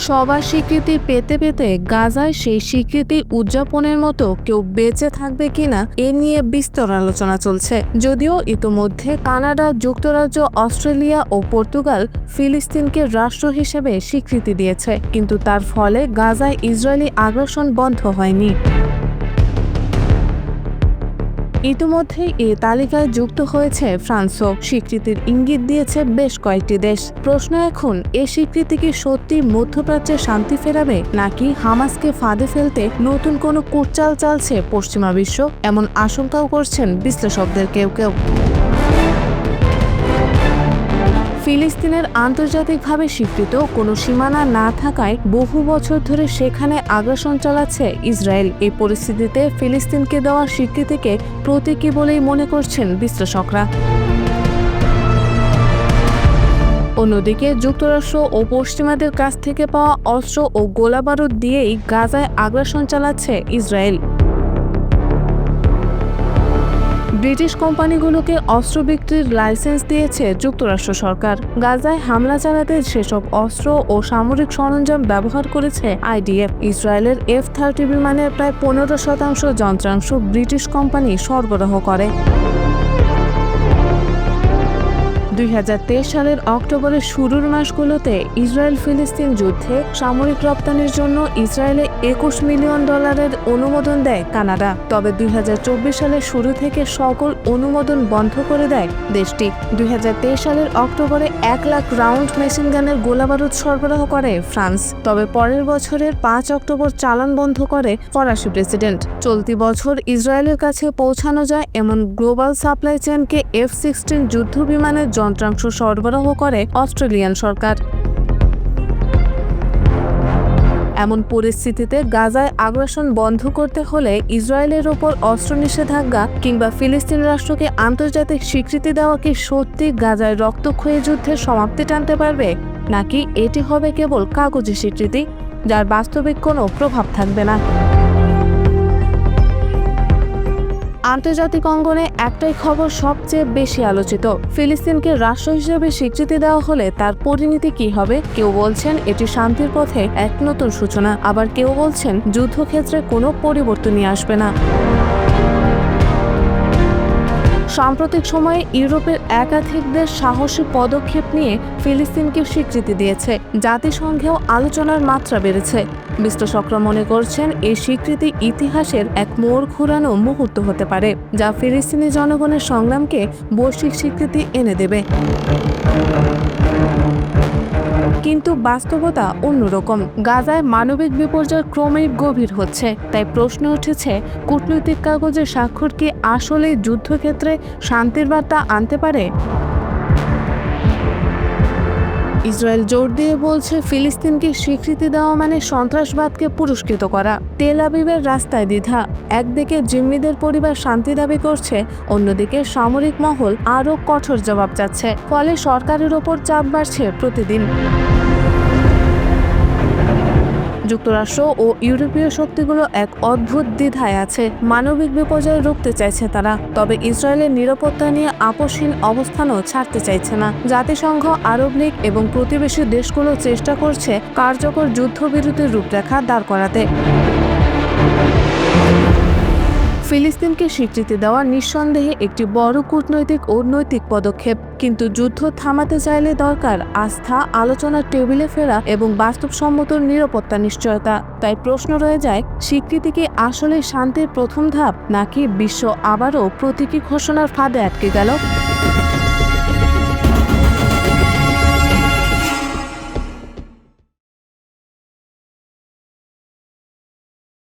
সবার স্বীকৃতি পেতে পেতে গাজায় সেই স্বীকৃতি উদযাপনের মতো কেউ বেঁচে থাকবে কিনা এ নিয়ে বিস্তর আলোচনা চলছে। যদিও ইতোমধ্যে কানাডা, যুক্তরাজ্য, অস্ট্রেলিয়া ও পর্তুগাল ফিলিস্তিনকে রাষ্ট্র হিসেবে স্বীকৃতি দিয়েছে, কিন্তু তার ফলে গাজায় ইসরায়েলি আগ্রাসন বন্ধ হয়নি। ইতিমধ্যেই এ তালিকায় যুক্ত হয়েছে ফ্রান্সও। স্বীকৃতির ইঙ্গিত দিয়েছে বেশ কয়েকটি দেশ। প্রশ্ন এখন, এ স্বীকৃতি কি সত্যি মধ্যপ্রাচ্যে শান্তি ফেরাবে, নাকি হামাসকে ফাঁদে ফেলতে নতুন কোনো কুটচাল চালছে পশ্চিমা বিশ্ব? এমন আশঙ্কাও করছেন বিশ্লেষকদের কেউ কেউ। ফিলিস্তিনের আন্তর্জাতিকভাবে স্বীকৃত কোনো সীমানা না থাকায় বহু বছর ধরে সেখানে আগ্রাসন চালাচ্ছে ইসরায়েল। এই পরিস্থিতিতে ফিলিস্তিনকে দেওয়া স্বীকৃতিকে প্রতীকী বলেই মনে করছেন বিশ্লেষকরা। অন্যদিকে যুক্তরাষ্ট্র ও পশ্চিমাদের কাছ থেকে পাওয়া অস্ত্র ও গোলাবারুদ দিয়েই গাজায় আগ্রাসন চালাচ্ছে ইসরায়েল। ব্রিটিশ কোম্পানিগুলোকে অস্ত্র বিক্রির লাইসেন্স দিয়েছে যুক্তরাষ্ট্র সরকার। গাজায় হামলা চালাতে সেসব অস্ত্র ও সামরিক সরঞ্জাম ব্যবহার করেছে আইডিএফ। ইসরায়েলের F-30 বিমানের প্রায় 15% যন্ত্রাংশ ব্রিটিশ কোম্পানি সরবরাহ করে। 2023 সালের অক্টোবরের শুরুর মাসগুলোতে ইসরায়েল ফিলিস্তিন যুদ্ধে সামরিক রপ্তানির জন্য ইসরায়েলে $21 মিলিয়ন অনুমোদন দেয় কানাডা। তবে 2024 সালের শুরু থেকে সকল অনুমোদন বন্ধ করে দেয় দেশটি। 2023 সালের অক্টোবরে 1 লাখ রাউন্ড মেশিনগানের গোলাবারুদ সরবরাহ করে ফ্রান্স। তবে পরের বছরের 5 অক্টোবর চালান বন্ধ করে ফরাসি প্রেসিডেন্ট। চলতি বছর ইসরায়েলের কাছে পৌঁছানো যায় এমন গ্লোবাল সাপ্লাই চেনকে F-16 যুদ্ধ বিমানের যন্ত্রাংশ সরবরাহ করে অস্ট্রেলিয়ান সরকার। এমন পরিস্থিতিতে গাজায় আগ্রাসন বন্ধ করতে হলে ইসরায়েলের ওপর অস্ত্র নিষেধাজ্ঞা কিংবা ফিলিস্তিন রাষ্ট্রকে আন্তর্জাতিক স্বীকৃতি দেওয়া কি সত্যি গাজায় রক্তক্ষয়ী যুদ্ধের সমাপ্তি টানতে পারবে, নাকি এটি হবে কেবল কাগজে স্বীকৃতি যার বাস্তবিক কোনো প্রভাব থাকবে না? আন্তর্জাতিক অঙ্গনে একটাই খবর সবচেয়ে বেশি আলোচিত। ফিলিস্তিনকে রাষ্ট্র হিসেবে স্বীকৃতি দেওয়া হলে তার পরিণতি কি হবে? কেউ বলছেন এটি শান্তির পথে এক নতুন সূচনা, আবার কেউ বলছেন যুদ্ধক্ষেত্রে কোনো পরিবর্তন নিয়ে আসবে না। সাম্প্রতিক সময়ে ইউরোপের একাধিক দেশ সাহসী পদক্ষেপ নিয়ে ফিলিস্তিনকে স্বীকৃতি দিয়েছে। জাতিসংঘেও আলোচনার মাত্রা বেড়েছে। বিশ্লেষকরা মনে করছেন এই স্বীকৃতি ইতিহাসের এক মোড় ঘোরানো মুহূর্ত হতে পারে, যা ফিলিস্তিনি জনগণের সংগ্রামকে বৈশ্বিক স্বীকৃতি এনে দেবে। কিন্তু বাস্তবতা অন্যরকম। গাজায় মানবিক বিপর্যয় ক্রমেই গভীর হচ্ছে। তাই প্রশ্ন উঠেছে, কূটনৈতিক কাগজের স্বাক্ষর কি আসলেই যুদ্ধক্ষেত্রে শান্তির বার্তা আনতে পারে? ইসরায়েল জোর দিয়ে বলছে ফিলিস্তিনকে স্বীকৃতি দেওয়া মানে সন্ত্রাসবাদকে পুরস্কৃত করা। তেল আবিবের রাস্তায় দ্বিধা। একদিকে জিম্মিদের পরিবার শান্তি দাবি করছে, অন্যদিকে সামরিক মহল আরও কঠোর জবাব চাচ্ছে। ফলে সরকারের ওপর চাপ বাড়ছে প্রতিদিন। যুক্তরাষ্ট্র ও ইউরোপীয় শক্তিগুলো এক অদ্ভুত দ্বিধায় আছে। মানবিক বিপর্যয় রুখতে চাইছে তারা, তবে ইসরায়েলের নিরাপত্তা নিয়ে আপোষহীন অবস্থানও ছাড়তে চাইছে না। জাতিসংঘ, আরব লীগ এবং প্রতিবেশী দেশগুলো চেষ্টা করছে কার্যকর যুদ্ধবিরতির রূপরেখা দাঁড় করাতে। ফিলিস্তিনকে স্বীকৃতি দেওয়া নিঃসন্দেহে একটি বড় কূটনৈতিক ও নৈতিক পদক্ষেপ, কিন্তু যুদ্ধ থামাতে চাইলে দরকার আস্থা, আলোচনার টেবিলে ফেরা এবং বাস্তবসম্মত নিরাপত্তা নিশ্চয়তা। তাই প্রশ্ন রয়ে যায়, স্বীকৃতি কি আসলে শান্তির প্রথম ধাপ, নাকি বিশ্ব আবারও প্রতীকী ঘোষণার ফাঁদে আটকে গেল?